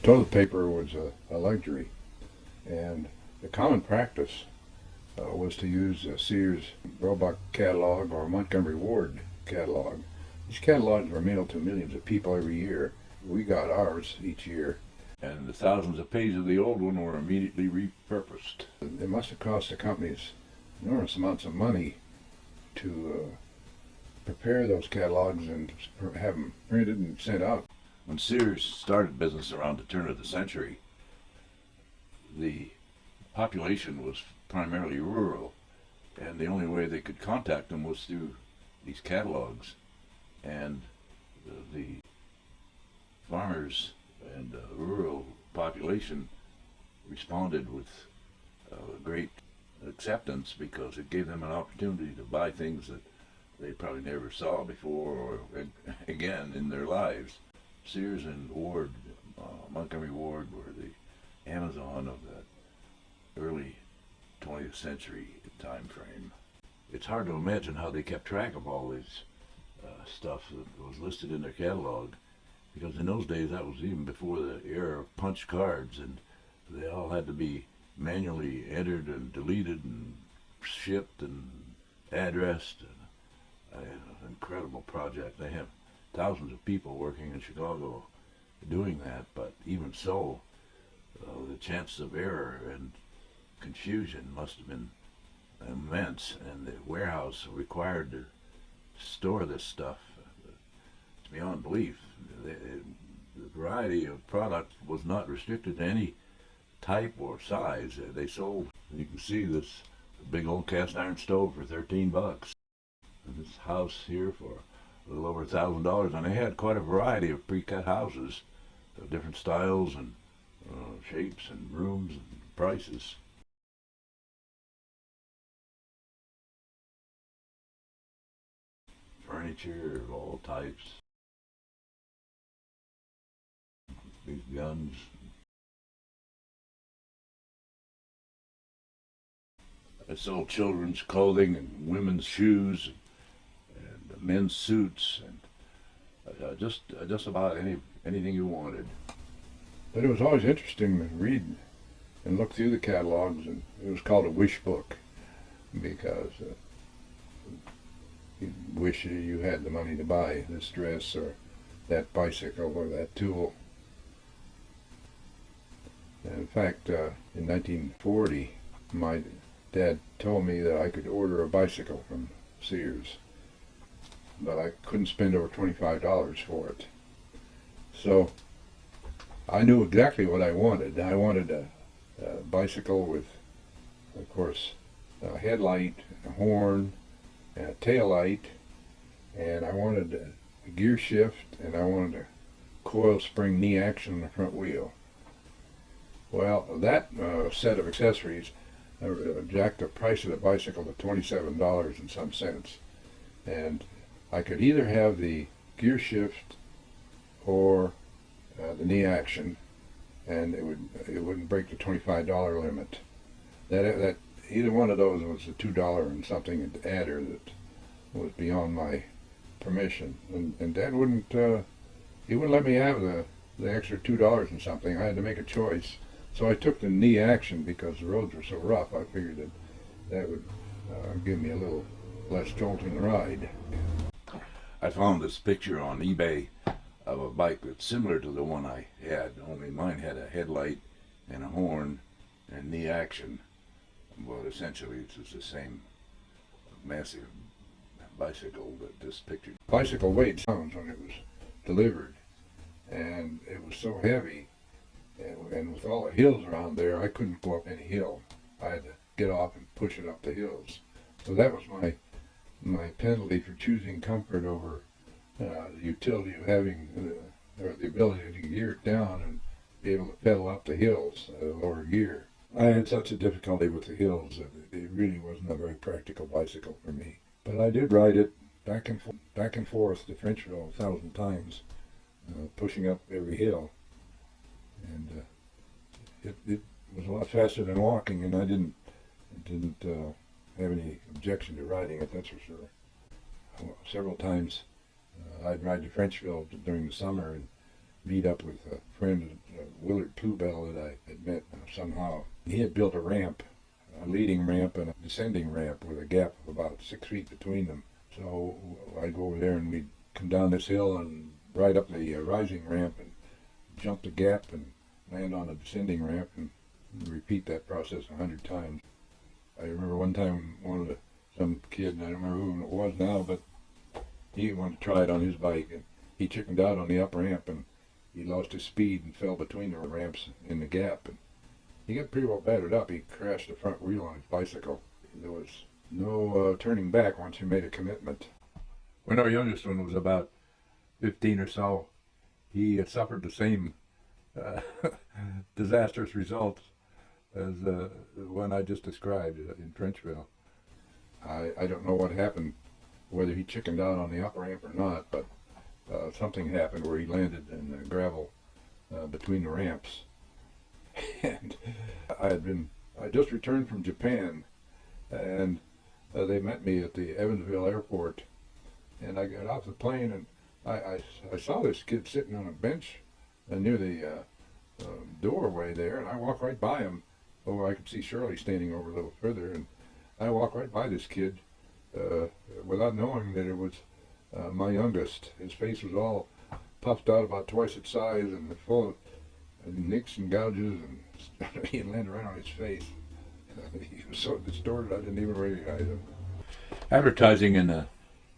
Toilet paper was a luxury, and the common practice was to use a Sears Roebuck catalog or Montgomery Ward catalog. These catalogs were mailed to millions of people every year. We got ours each year. And the thousands of pages of the old one were immediately repurposed. It must have cost the companies enormous amounts of money to prepare those catalogs and have them printed and sent out. When Sears started business around the turn of the century, the population was primarily rural, and the only way they could contact them was through these catalogs. And the farmers and rural population responded with great acceptance because it gave them an opportunity to buy things that they probably never saw before or again in their lives. Sears and Ward, Montgomery Ward, were the Amazon of that early 20th century time frame. It's hard to imagine how they kept track of all this stuff that was listed in their catalog, because in those days that was even before the era of punch cards, and they all had to be manually entered and deleted and shipped and addressed. And an incredible project. They have thousands of people working in Chicago doing that, but even so, the chance of error and confusion must have been immense, and the warehouse required to store this stuff, it's beyond belief. The variety of product was not restricted to any type or size. They sold, you can see this big old cast iron stove for $13. And this house here for a little over $1,000, and they had quite a variety of pre-cut houses of different styles and shapes and rooms and prices. Furniture of all types, big guns. I sold children's clothing and women's shoes and men's suits and just about anything you wanted. But it was always interesting to read and look through the catalogs, and it was called a wish book because you wish you had the money to buy this dress or that bicycle or that tool. And in fact, in 1940, my dad told me that I could order a bicycle from Sears, but I couldn't spend over $25 for it. So I knew exactly what I wanted. I wanted a bicycle with, of course, a headlight, a horn, and a tail light, and I wanted a gear shift, and I wanted a coil spring knee action on the front wheel. Well, that set of accessories jacked the price of the bicycle to $27 and some cents, and I could either have the gear shift or the knee action, and it wouldn't break the $25 limit. That either one of those was a $2 and something adder that was beyond my permission, and Dad wouldn't he wouldn't let me have the extra $2 and something. I had to make a choice, so I took the knee action because the roads were so rough. I figured that would give me a little less jolting ride. I found this picture on eBay of a bike that's similar to the one I had, only mine had a headlight and a horn and knee action. Well, essentially it's just the same massive bicycle that this picture. Bicycle weighed pounds when it was delivered, and it was so heavy, and with all the hills around there, I couldn't go up any hill. I had to get off and push it up the hills. So that was my penalty for choosing comfort over the utility of having or the ability to gear it down and be able to pedal up the hills at a lower gear. I had such a difficulty with the hills that it really wasn't a very practical bicycle for me. But I did ride it back and forth to Frenchville 1,000 times, pushing up every hill, and it was a lot faster than walking, and I didn't have any objection to riding it, that's for sure. Several times I'd ride to Frenchville during the summer and meet up with a friend, Willard Plubell, that I had met somehow. He had built a ramp, a leading ramp and a descending ramp with a gap of about 6 feet between them. So I'd go over there and we'd come down this hill and ride up the rising ramp and jump the gap and land on a descending ramp and repeat that process 100 times. I remember one time some kid, and I don't remember who it was now, but he wanted to try it on his bike, and he chickened out on the up ramp, and he lost his speed and fell between the ramps in the gap. And he got pretty well battered up. He crashed the front wheel on his bicycle. There was no turning back once he made a commitment. When our youngest one was about 15 or so, he had suffered the same disastrous results as the one I just described in Trenchville. I don't know what happened, whether he chickened out on the up ramp or not, but something happened where he landed in the gravel between the ramps. And I just returned from Japan, and they met me at the Evansville airport, and I got off the plane, and I saw this kid sitting on a bench near the doorway there, and I walked right by him. Oh, I could see Shirley standing over a little further, and I walked right by this kid without knowing that it was my youngest. His face was all puffed out about twice its size and full of nicks and gouges, and he had landed right on his face. He was so distorted I didn't even recognize him. Advertising in the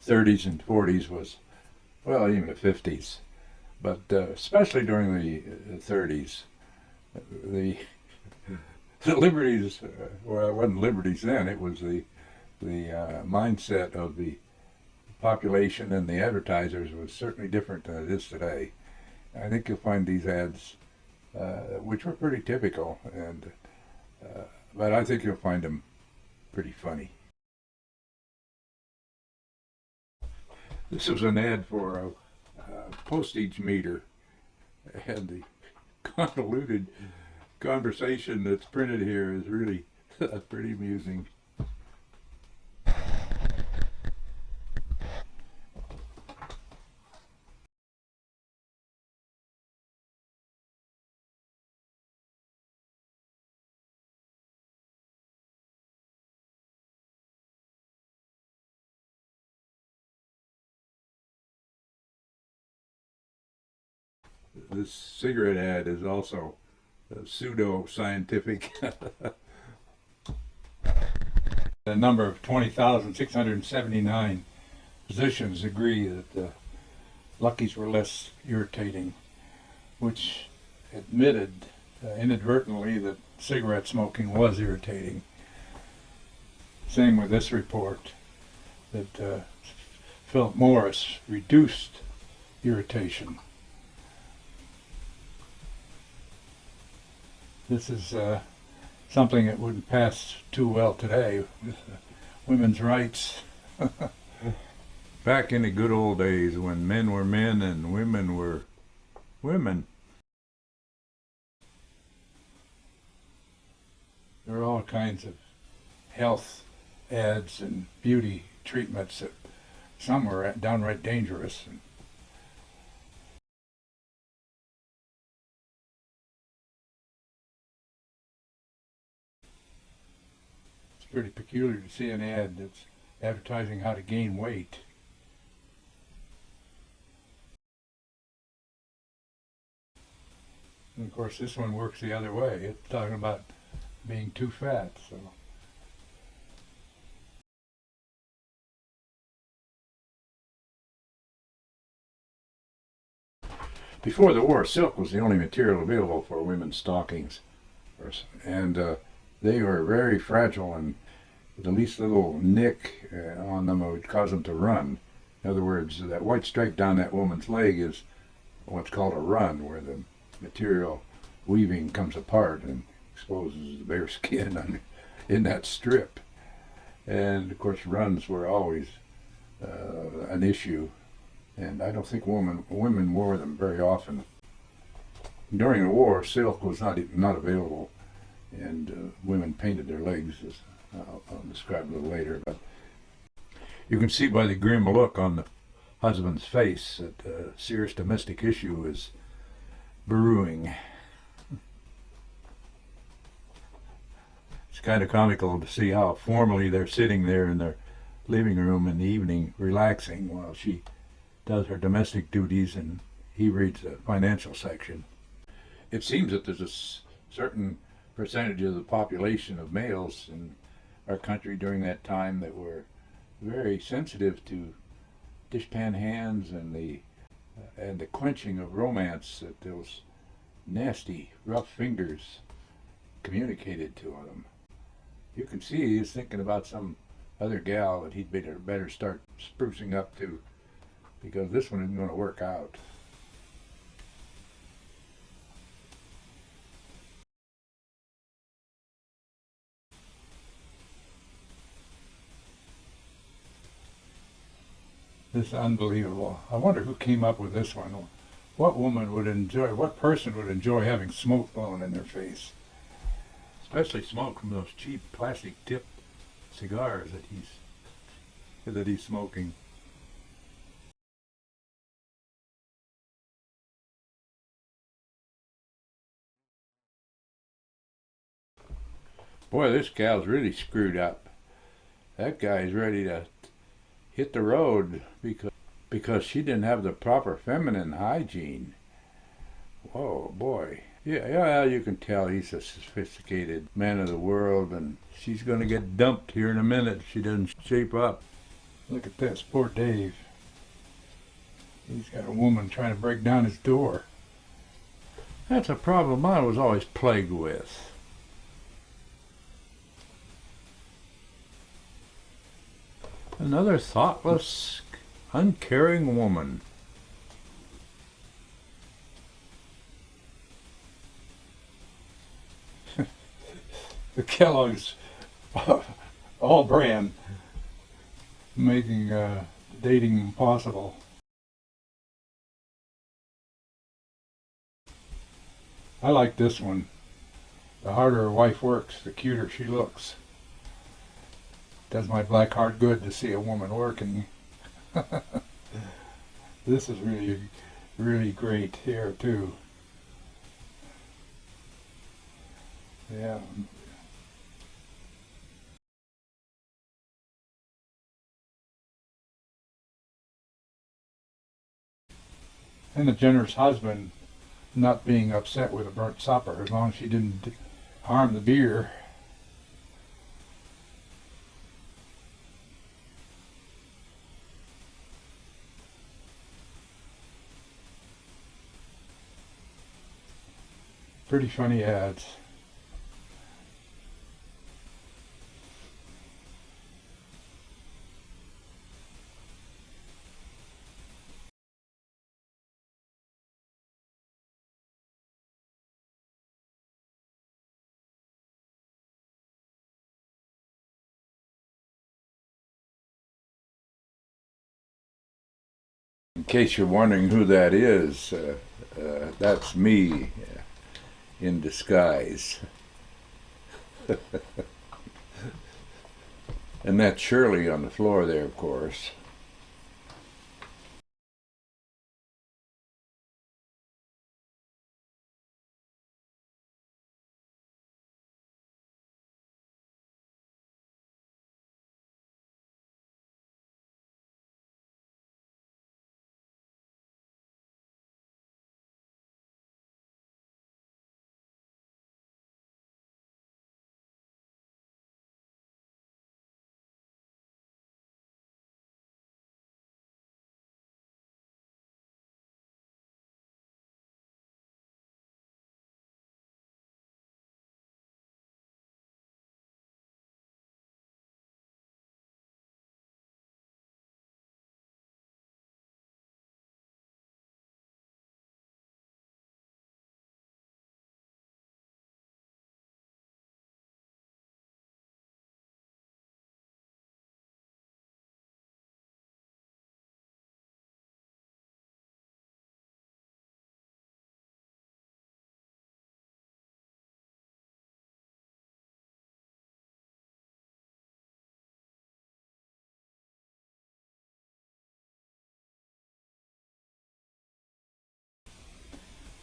30s and 40s was, well, even the 50s, but especially during the 30s, the liberties, well, it wasn't liberties then, it was the mindset of the population and the advertisers was certainly different than it is today. I think you'll find these ads, which were pretty typical, and but I think you'll find them pretty funny. This was an ad for a postage meter, and the convoluted conversation that's printed here is really pretty amusing. This cigarette ad is also pseudo-scientific. A number of 20,679 physicians agree that Lucky's were less irritating, which admitted inadvertently that cigarette smoking was irritating. Same with this report, that Philip Morris reduced irritation. This is something that wouldn't pass too well today with women's rights. Back in the good old days when men were men and women were women, there were all kinds of health ads and beauty treatments that some were downright dangerous. Pretty peculiar to see an ad that's advertising how to gain weight. And of course this one works the other way. It's talking about being too fat. So before the war, silk was the only material available for women's stockings, and they were very fragile, and the least little nick on them would cause them to run. In other words, that white stripe down that woman's leg is what's called a run, where the material weaving comes apart and exposes the bare skin in that strip. And of course runs were always an issue, and I don't think women wore them very often. During the war, silk was not available, and women painted their legs, as I'll describe a little later. But you can see by the grim look on the husband's face that a serious domestic issue is brewing. It's kind of comical to see how formally they're sitting there in their living room in the evening, relaxing while she does her domestic duties and he reads the financial section. It seems that there's a certain percentage of the population of males in our country during that time that were very sensitive to dishpan hands and the quenching of romance that those nasty, rough fingers communicated to them. You can see he's thinking about some other gal that he'd better start sprucing up to, because this one isn't going to work out. This is unbelievable. I wonder who came up with this one. What person would enjoy having smoke blowing in their face? Especially smoke from those cheap plastic tipped cigars that he's smoking. Boy, this gal's really screwed up. That guy's ready to hit the road because she didn't have the proper feminine hygiene. Whoa, boy. Yeah, you can tell he's a sophisticated man of the world, and she's going to get dumped here in a minute if she doesn't shape up. Look at this, poor Dave. He's got a woman trying to break down his door. That's a problem I was always plagued with. Another thoughtless, uncaring woman. The Kellogg's all brand making dating impossible. I like this one. The harder a wife works, the cuter she looks. Does my black heart good to see a woman working. This is really, really great here too. Yeah. And the generous husband not being upset with a burnt supper as long as she didn't harm the beer. Pretty funny ads. In case you're wondering who that is, that's me in disguise. And that's Shirley on the floor there, of course.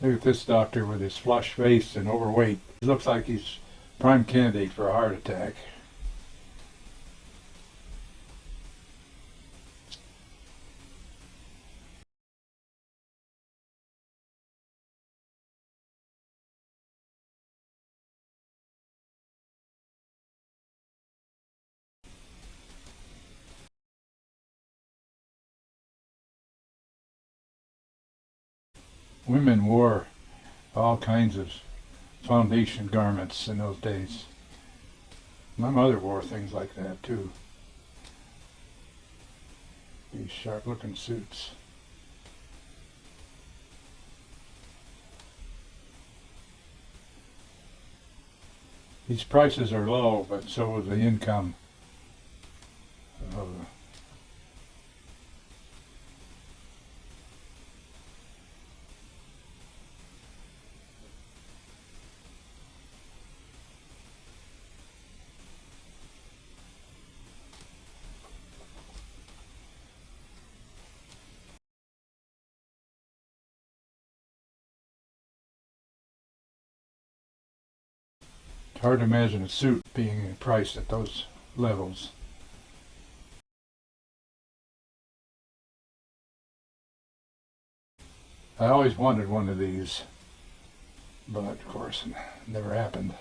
Look at this doctor with his flush face and overweight. He looks like he's prime candidate for a heart attack. Women wore all kinds of foundation garments in those days. My mother wore things like that too. These sharp looking suits. These prices are low, but so is the income. Uh, it's hard to imagine a suit being priced at those levels. I always wanted one of these, but of course, it never happened.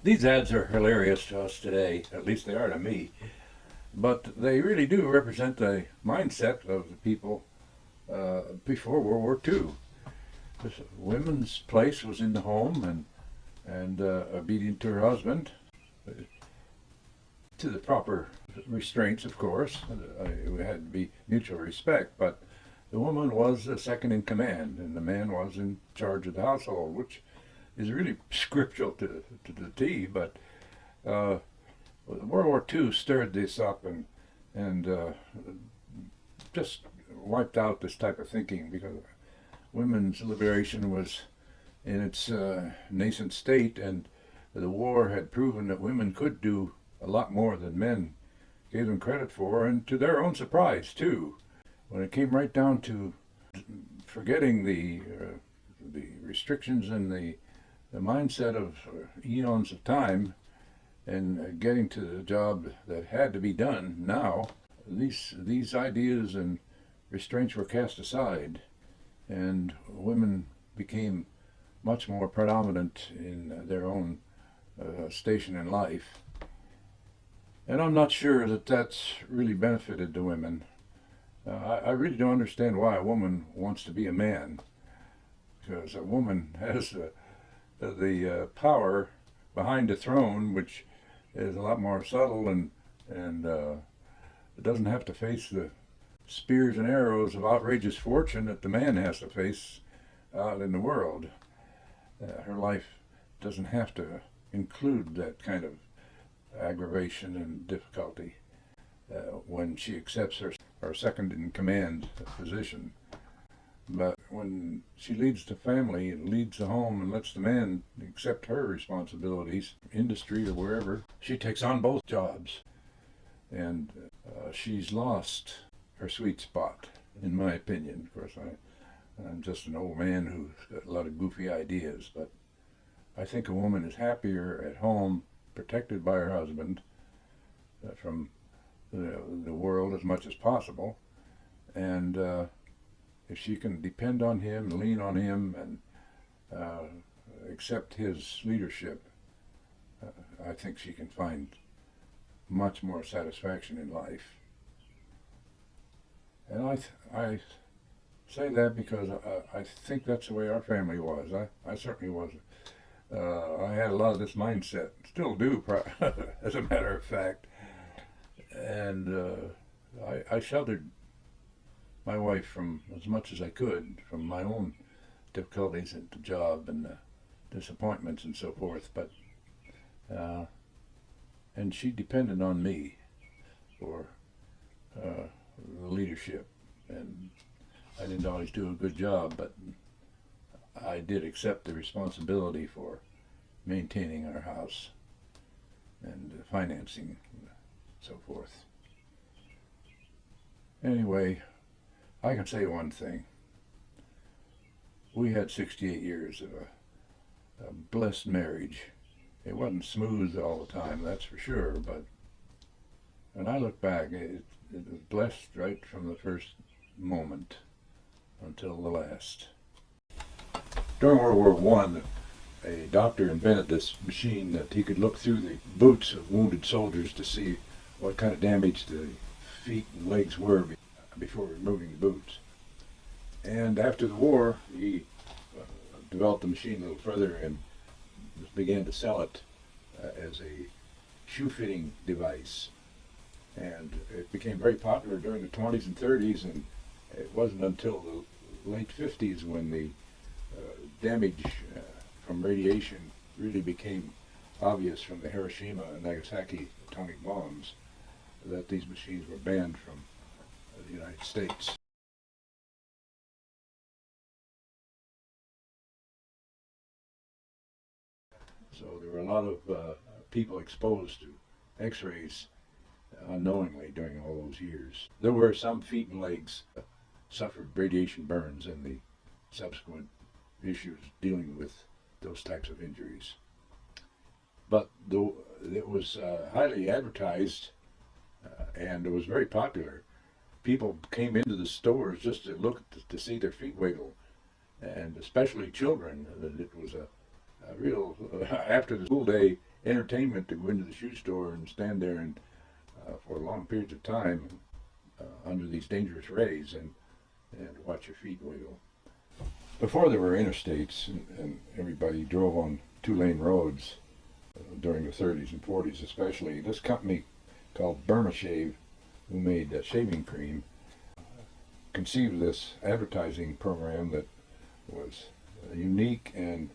These ads are hilarious to us today, at least they are to me, but they really do represent the mindset of the people before World War II. This women's place was in the home and obedient to her husband, to the proper restraints, of course. It had to be mutual respect, but the woman was the second in command, and the man was in charge of the household, which is really scriptural to the T. But World War II stirred this up and just wiped out this type of thinking because women's liberation was in its nascent state, and the war had proven that women could do a lot more than men gave them credit for, and to their own surprise too. When it came right down to forgetting the restrictions and the mindset of eons of time and getting to the job that had to be done now, these ideas and restraints were cast aside, and women became much more predominant in their own station in life. And I'm not sure that that's really benefited the women. I really don't understand why a woman wants to be a man, because a woman has the power behind the throne, which is a lot more subtle and it doesn't have to face the spears and arrows of outrageous fortune that the man has to face out in the world. Her life doesn't have to include that kind of aggravation and difficulty when she accepts her second in command position. But when she leads the family and leads the home and lets the man accept her responsibilities, industry or wherever, she takes on both jobs. And she's lost her sweet spot, in my opinion. Of course, I'm just an old man who's got a lot of goofy ideas, but I think a woman is happier at home, protected by her husband from the world as much as possible. And if she can depend on him, lean on him, and accept his leadership, I think she can find much more satisfaction in life. And I say that because I think that's the way our family was. I certainly was. I had a lot of this mindset, still do, as a matter of fact. And I sheltered my wife from as much as I could from my own difficulties at the job and disappointments and so forth. But and she depended on me for the leadership, and I didn't always do a good job, but I did accept the responsibility for maintaining our house and financing and so forth. Anyway, I can say one thing. We had 68 years of a blessed marriage. It wasn't smooth all the time, that's for sure, but when I look back, it was blessed right from the first moment until the last. During World War One, a doctor invented this machine that he could look through the boots of wounded soldiers to see what kind of damage the feet and legs were before removing the boots. And after the war, he developed the machine a little further and began to sell it as a shoe fitting device. And it became very popular during the 20s and 30s, and it wasn't until the late 50s when the damage from radiation really became obvious from the Hiroshima and Nagasaki atomic bombs that these machines were banned from the United States. So there were a lot of people exposed to X-rays unknowingly during all those years. There were some feet and legs suffered radiation burns and the subsequent issues dealing with those types of injuries. But though it was highly advertised and it was very popular, people came into the stores just to look to see their feet wiggle, and especially children. It was a real after the school day entertainment to go into the shoe store and stand there and for long periods of time under these dangerous rays and watch your feet wiggle. Before there were interstates and everybody drove on two-lane roads during the 30s and 40s especially, this company called Burma Shave, who made shaving cream, conceived this advertising program that was unique and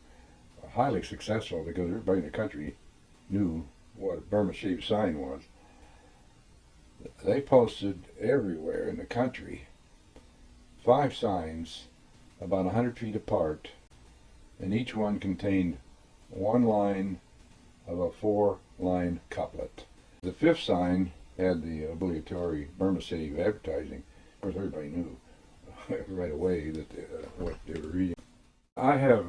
highly successful because everybody in the country knew what a Burma Shave sign was. They posted everywhere in the country 5 signs about 100 feet apart, and each one contained one line of a 4-line couplet. The 5th sign had the obligatory Burma Shave advertising. Of course, everybody knew right away that what they were reading. I have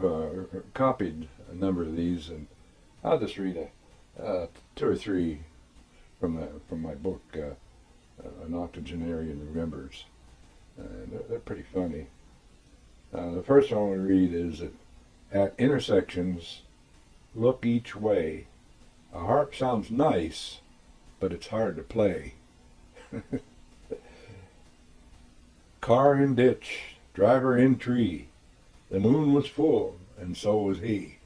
copied a number of these, and I'll just read 2 or 3 from my book, An Octogenarian Remembers. They're pretty funny. The first one we read is that at intersections, look each way. A harp sounds nice, but it's hard to play. Car in ditch, driver in tree. The moon was full, and so was he.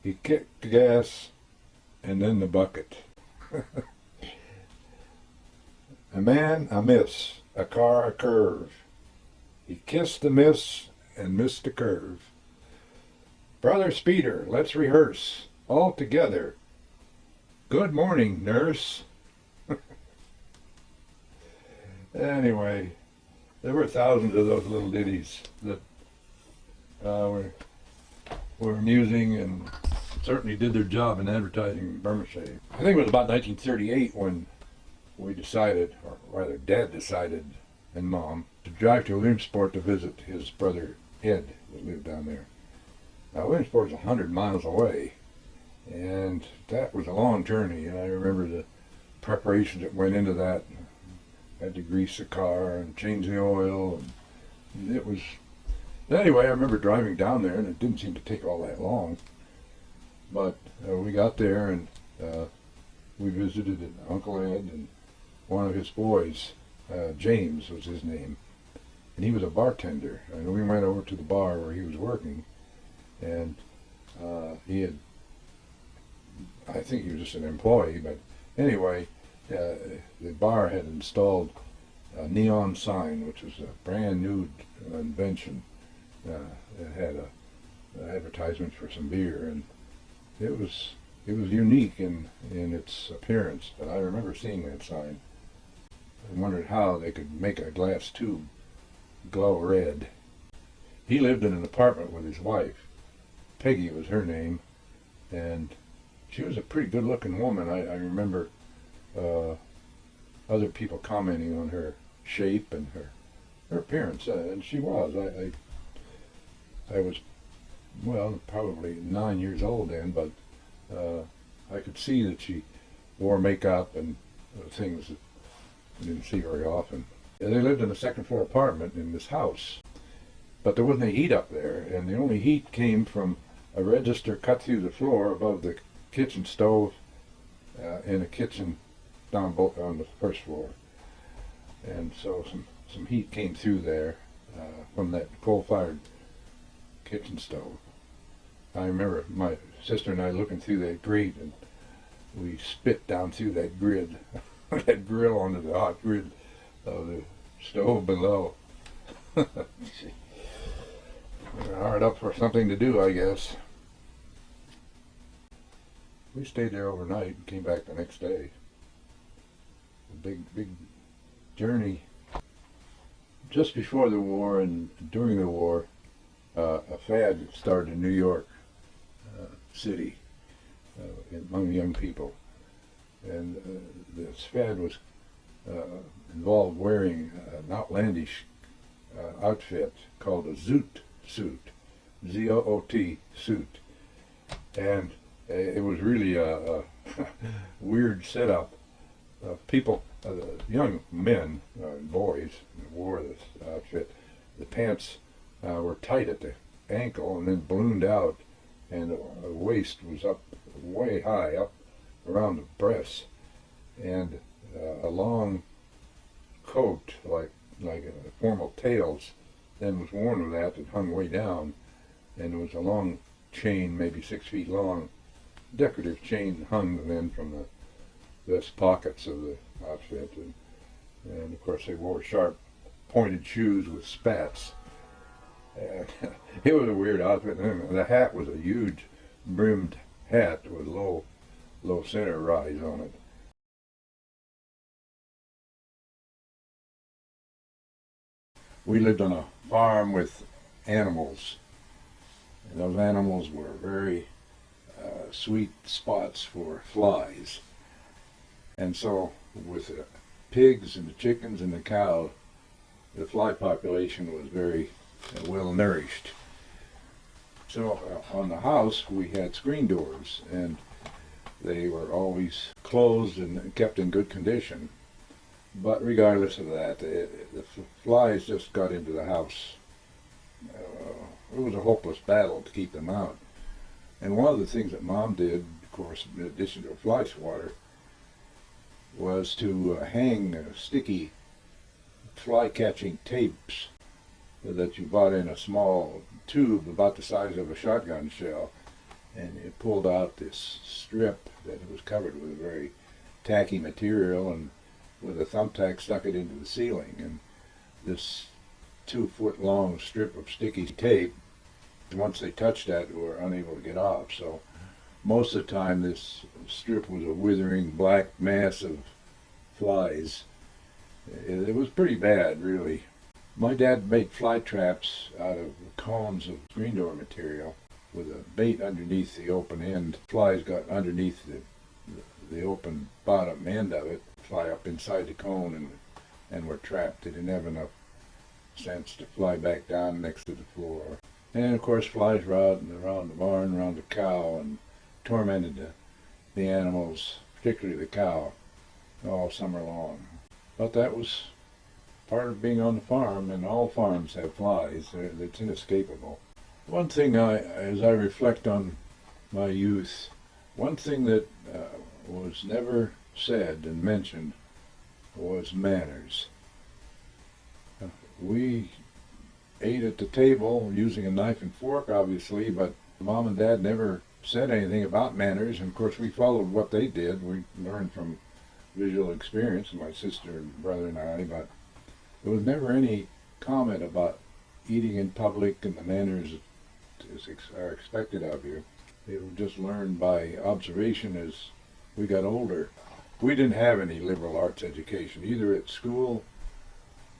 He kicked the gas, and then the bucket. A man a miss, a car a curve. He kissed the miss and missed the curve. Brother Speeder, let's rehearse, all together. Good morning, nurse. Anyway, there were thousands of those little ditties that were amusing and certainly did their job in advertising Burma Shave. I think it was about 1938 when we decided, or rather Dad decided, and Mom, to drive to Williamsport to visit his brother Ed that lived down there. Now Williamsport is 100 miles away, and that was a long journey, and I remember the preparations that went into that. Had to grease the car and change the oil, and it was... Anyway, I remember driving down there, and it didn't seem to take all that long. But we got there, and we visited Uncle Ed and one of his boys, James was his name, and he was a bartender. And we went over to the bar where he was working, and he had, I think he was just an employee, but anyway, the bar had installed a neon sign, which was a brand new invention. It had advertisements for some beer, and it was unique in its appearance. But I remember seeing that sign. I wondered how they could make a glass tube glow red. He lived in an apartment with his wife. Peggy was her name, and she was a pretty good-looking woman. I remember other people commenting on her shape and her appearance, and she was. I was, well, probably 9 years old then, but I could see that she wore makeup and things that I didn't see very often. They lived in a second-floor apartment in this house, but there wasn't any heat up there, and the only heat came from a register cut through the floor above the kitchen stove in a kitchen down on the first floor. And so some heat came through there from that coal-fired kitchen stove. I remember my sister and I looking through that grate, and we spit down through that grid, that grill onto the hot grid of the stove below. We were hard up for something to do, I guess. We stayed there overnight and came back the next day. A big journey. Just before the war and during the war, a fad started in New York City among young people, and this fad was involved wearing an outlandish outfit called a zoot suit, Z-O-O-T suit, and it was really a weird setup. People, young men, boys, wore this outfit. The pants were tight at the ankle and then ballooned out, and the waist was up way high, up around the breasts, and a long coat like formal tails then was worn with that hung way down, and there was a long chain, maybe 6 feet long, decorative chain hung then from the vest pockets of the outfit, and of course they wore sharp pointed shoes with spats. And it was a weird outfit. And the hat was a huge brimmed hat with low center rise on it. We lived on a farm with animals, and those animals were very sweet spots for flies. And so with the pigs and the chickens and the cow, the fly population was very well nourished. So on the house we had screen doors, and they were always closed and kept in good condition. But regardless of that, the flies just got into the house. It was a hopeless battle to keep them out. And one of the things that Mom did, of course, in addition to fly swatter, was to hang sticky fly-catching tapes that you bought in a small tube about the size of a shotgun shell, and it pulled out this strip that was covered with very tacky material, and with a thumbtack stuck it into the ceiling, and this 2-foot long strip of sticky tape, once they touched that, they were unable to get off. So most of the time this strip was a withering black mass of flies. It was pretty bad, really. My dad made fly traps out of cones of screen door material with a bait underneath the open end. Flies got underneath the open bottom end of it, fly up inside the cone, and were trapped. They didn't have enough sense to fly back down next to the floor. And of course flies around the barn, around the cow, and tormented the animals, particularly the cow, all summer long. But that was part of being on the farm, and all farms have flies. It's inescapable. One thing, as I reflect on my youth, one thing that was never said and mentioned was manners. We ate at the table using a knife and fork, obviously, but Mom and Dad never said anything about manners, and of course we followed what they did. We learned from visual experience, my sister and brother and I, but there was never any comment about eating in public and the manners are expected of you. It was just learned by observation as we got older. We didn't have any liberal arts education, either at school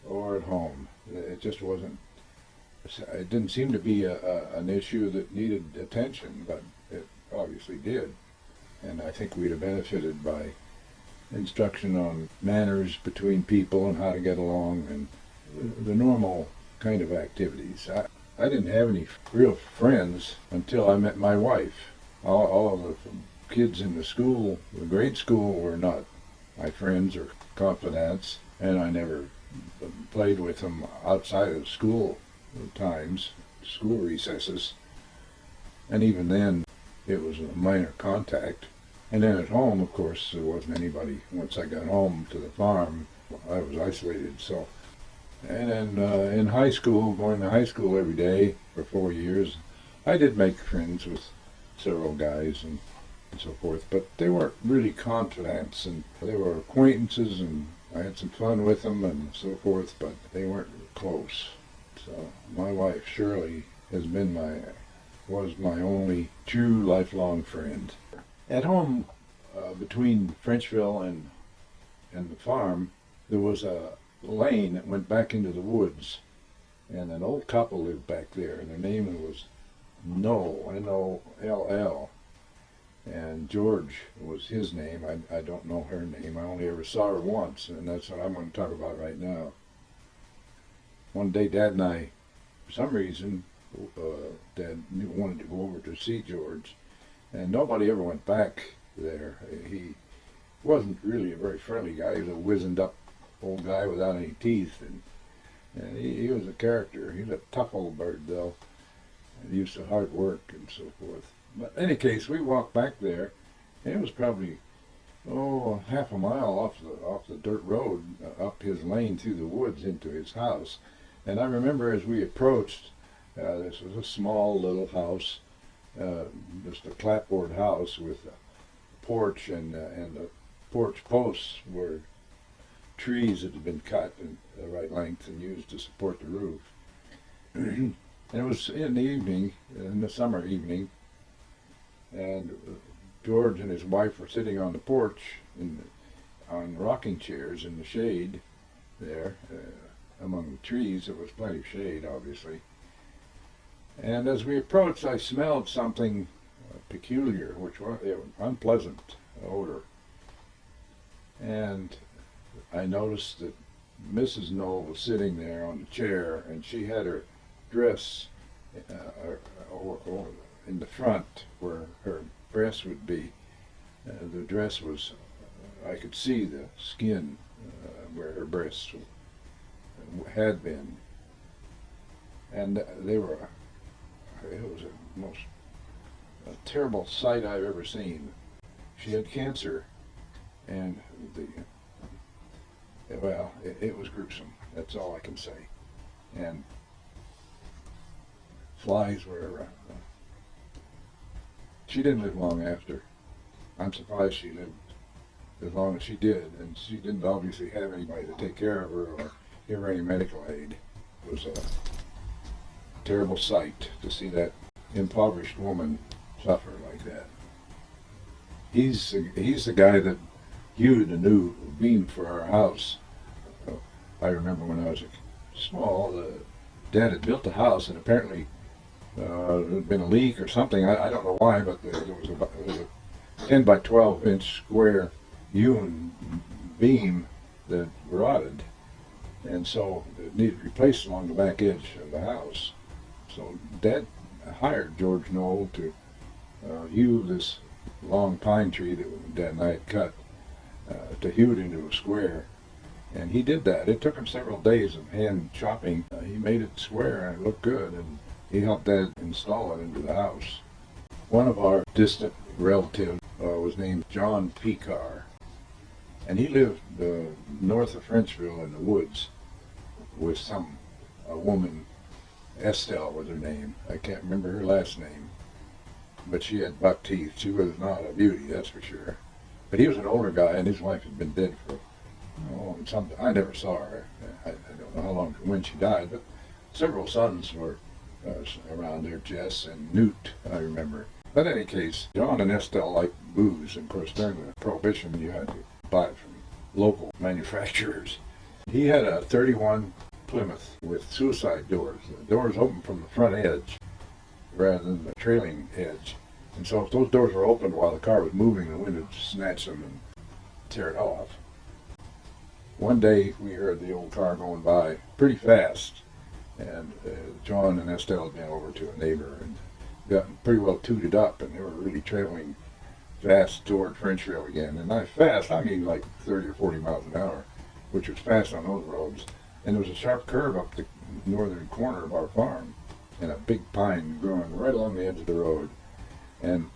or at home. It just wasn't, it didn't seem to be an issue that needed attention, but it obviously did. And I think we'd have benefited by instruction on manners between people and how to get along and the normal kind of activities. I didn't have any real friends until I met my wife. All of the kids in the school, the grade school, were not my friends or confidants, and I never played with them outside of school times, school recesses. And even then, it was a minor contact. And then at home, of course, there wasn't anybody. Once I got home to the farm, I was isolated. So, and then in high school, going to high school every day for 4 years, I did make friends with several guys and so forth, but they weren't really confidants, and they were acquaintances, and I had some fun with them and so forth, but they weren't close. So my wife, Shirley, was my only true lifelong friend. At home, between Frenchville and the farm, there was a lane that went back into the woods, and an old couple lived back there, and their name was Noll, N-O-L-L, and George was his name. I don't know her name. I only ever saw her once, and that's what I'm going to talk about right now. One day, Dad and I, for some reason, Dad wanted to go over to see George, and nobody ever went back there. He wasn't really a very friendly guy. He was a wizened up old guy without any teeth, and he was a character. He was a tough old bird, though, and used to hard work and so forth. But in any case, we walked back there, and it was probably, half a mile off the dirt road, up his lane through the woods into his house. And I remember as we approached, this was a small little house, just a clapboard house with a porch, and the porch posts were trees that had been cut in the right length and used to support the roof. And it was in the evening, in the summer evening, and George and his wife were sitting on the porch on rocking chairs in the shade there, among the trees. There was plenty of shade, obviously. And as we approached, I smelled something peculiar, which was an unpleasant odor. And I noticed that Mrs. Noll was sitting there on the chair, and she had her dress in the front where her breast would be. The dress was, I could see the skin where her breasts had been. And it was a terrible sight I've ever seen. She had cancer, and it was gruesome. That's all I can say. And flies were around. She didn't live long after. I'm surprised she lived as long as she did, and she didn't obviously have anybody to take care of her or give her any medical aid. It was a terrible sight to see that impoverished woman suffer like that. He's the guy that hewed a new beam for our house. I remember when I was small, Dad had built a house, and apparently there had been a leak or something. I don't know why, but there was a 10 by 12 inch square hewn beam that rotted, and so it needed replaced along the back edge of the house. So Dad hired George Noll to hew this long pine tree that Dad and I had cut, to hew it into a square. And he did that. It took him several days of hand chopping. He made it square and it looked good, and he helped Dad install it into the house. One of our distant relatives was was named John Picar, and he lived north of Frenchville in the woods with a woman, Estelle was her name. I can't remember her last name, but she had buck teeth. She was not a beauty, that's for sure. But he was an older guy, and his wife had been dead for something. I never saw her. I don't know how long when she died, but several sons were around there, Jess and Newt, I remember. But in any case, John and Estelle liked booze, and of course during the Prohibition you had to buy it from local manufacturers. He had a 31 Plymouth with suicide doors. The doors open from the front edge rather than the trailing edge. And so if those doors were opened while the car was moving, the wind would snatch them and tear it off. One day we heard the old car going by pretty fast, and John and Estelle had been over to a neighbor and got pretty well tooted up, and they were really traveling fast toward Frenchville again. And not fast, I mean like 30 or 40 miles an hour, which was fast on those roads. And there was a sharp curve up the northern corner of our farm, and a big pine growing right along the edge of the road. And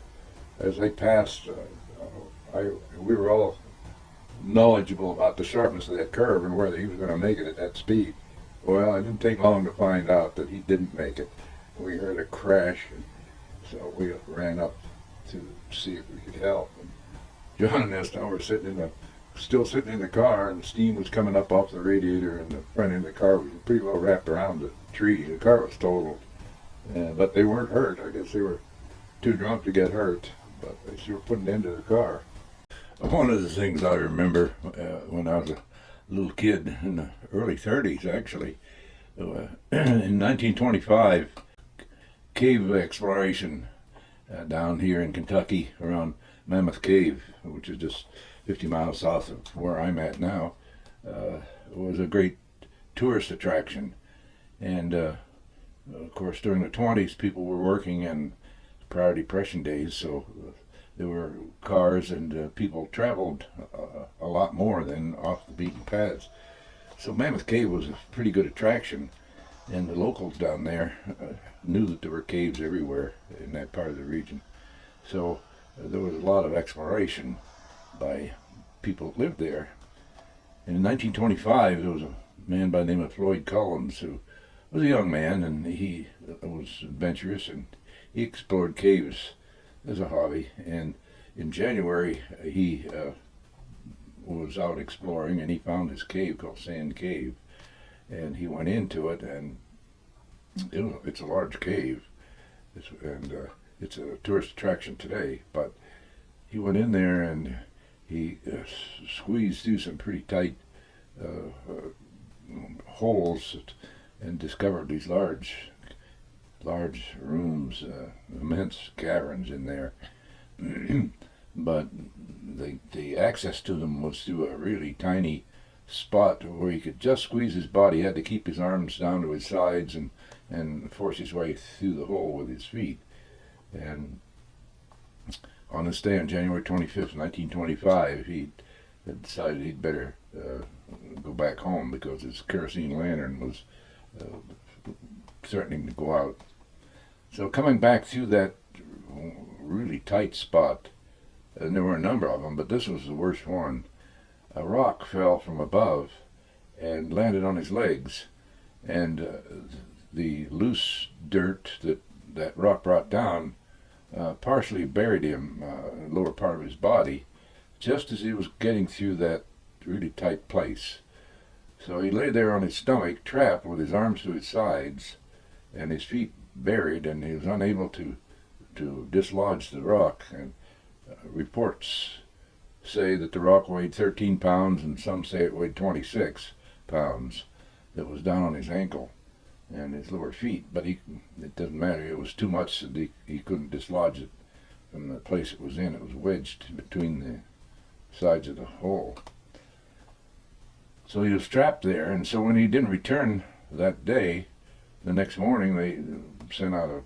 as they passed, we were all knowledgeable about the sharpness of that curve and whether he was going to make it at that speed. Well, it didn't take long to find out that he didn't make it. We heard a crash, and so we ran up to see if we could help. And John and Estelle were still sitting in the car, and steam was coming up off the radiator, and the front end of the car was pretty well wrapped around the tree. The car was totaled, but they weren't hurt. I guess they were too drunk to get hurt, but they sure put an end to the car. One of the things I remember when I was a little kid in the early 30s, actually, in 1925, cave exploration down here in Kentucky around Mammoth Cave, which is just 50 miles south of where I'm at now, was a great tourist attraction. And of course, during the 20s, people were working in prior Depression days, so there were cars and people traveled a lot more than off the beaten paths. So Mammoth Cave was a pretty good attraction, and the locals down there knew that there were caves everywhere in that part of the region. So there was a lot of exploration by people that lived there. And in 1925, there was a man by the name of Floyd Collins who was a young man, and he was adventurous, and he explored caves as a hobby. And in January, he was out exploring, and he found this cave called Sand Cave, and he went into it, and it's a large cave, it's a tourist attraction today. But he went in there, and he squeezed through some pretty tight holes and discovered these large rooms, immense caverns in there. But the access to them was through a really tiny spot where he could just squeeze his body. He had to keep his arms down to his sides and force his way through the hole with his feet. And on this day, on January 25th, 1925, he decided he'd better go back home because his kerosene lantern was threatening to go out. So coming back through that really tight spot, and there were a number of them, but this was the worst one, a rock fell from above and landed on his legs, and the loose dirt that rock brought down partially buried him, lower part of his body, just as he was getting through that really tight place. So he lay there on his stomach, trapped with his arms to his sides and his feet buried, and he was unable to dislodge the rock. And reports say that the rock weighed 13 pounds, and some say it weighed 26 pounds. That was down on his ankle and his lower feet, but it doesn't matter. It was too much that he couldn't dislodge it from the place it was in. It was wedged between the sides of the hole. So he was trapped there, and so when he didn't return that day, the next morning they sent out a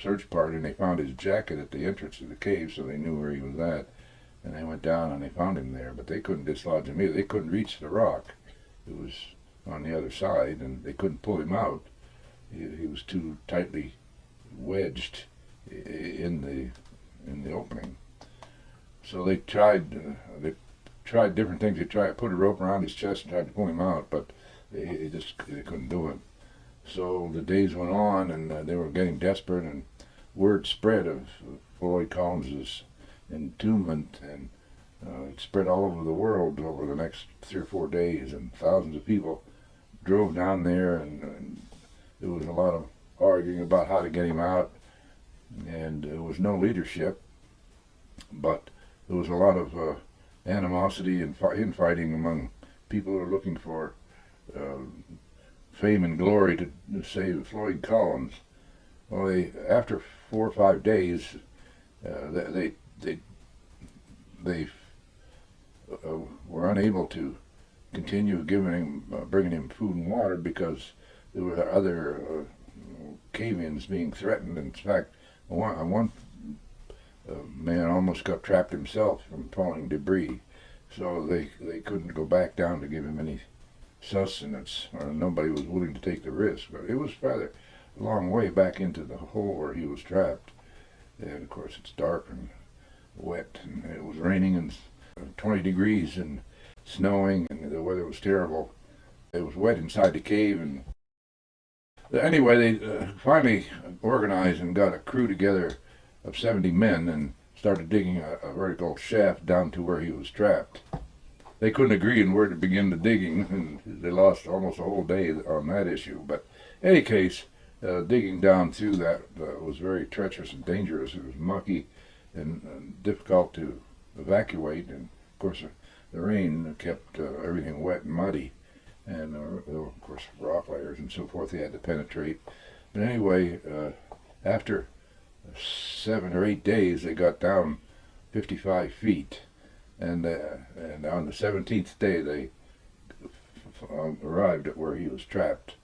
search party, and they found his jacket at the entrance to the cave, so they knew where he was at. And they went down and they found him there, but they couldn't dislodge him either. They couldn't reach the rock. It was on the other side, and they couldn't pull him out. He was too tightly wedged in the opening. So they tried different things. They tried to put a rope around his chest and tried to pull him out, but they couldn't do it. So the days went on, and they were getting desperate, and word spread of Floyd Collins's entombment, and it spread all over the world over the next 3 or 4 days, and thousands of people drove down there, and there was a lot of arguing about how to get him out, and there was no leadership, but there was a lot of animosity and infighting among people who were looking for fame and glory to save Floyd Collins. Well, after 4 or 5 days, they were unable to continue bringing him food and water because there were other cave-ins being threatened. In fact, one man almost got trapped himself from falling debris, so they couldn't go back down to give him any sustenance, or nobody was willing to take the risk. But it was rather a long way back into the hole where he was trapped, and of course it's dark and wet, and it was raining and 20 degrees and snowing, and the weather was terrible. It was wet inside the cave, and anyway, they finally organized and got a crew together of 70 men and started digging a vertical shaft down to where he was trapped. They couldn't agree on where to begin the digging, and they lost almost a whole day on that issue. But in any case, digging down through that was very treacherous and dangerous. It was mucky and difficult to evacuate, and of course the rain kept everything wet and muddy, and of course rock layers and so forth they had to penetrate. But anyway, after 7 or 8 days they got down 55 feet, and on the 17th day they arrived at where he was trapped,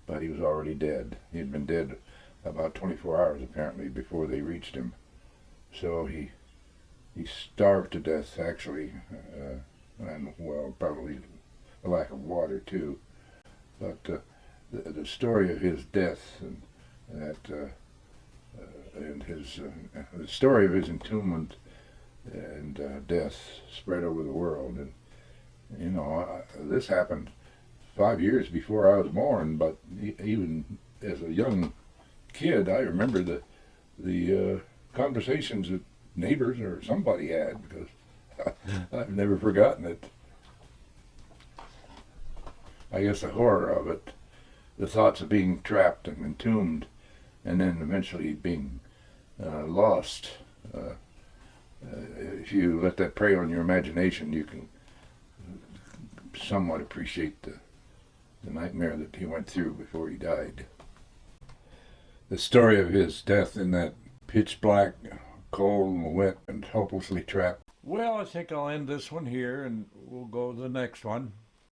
but he was already dead. He had been dead about 24 hours apparently before they reached him. So he starved to death actually, and well, probably a lack of water too. But the story of his death and the story of his entombment and death spread over the world. And you know, this happened 5 years before I was born. But even as a young kid, I remember the conversations that neighbors or somebody had, because I've never forgotten it. I guess the horror of it, the thoughts of being trapped and entombed, and then eventually being lost. If you let that prey on your imagination, you can somewhat appreciate the nightmare that he went through before he died. The story of his death in that pitch black, cold and wet and hopelessly trapped. Well, I think I'll end this one here and we'll go to the next one.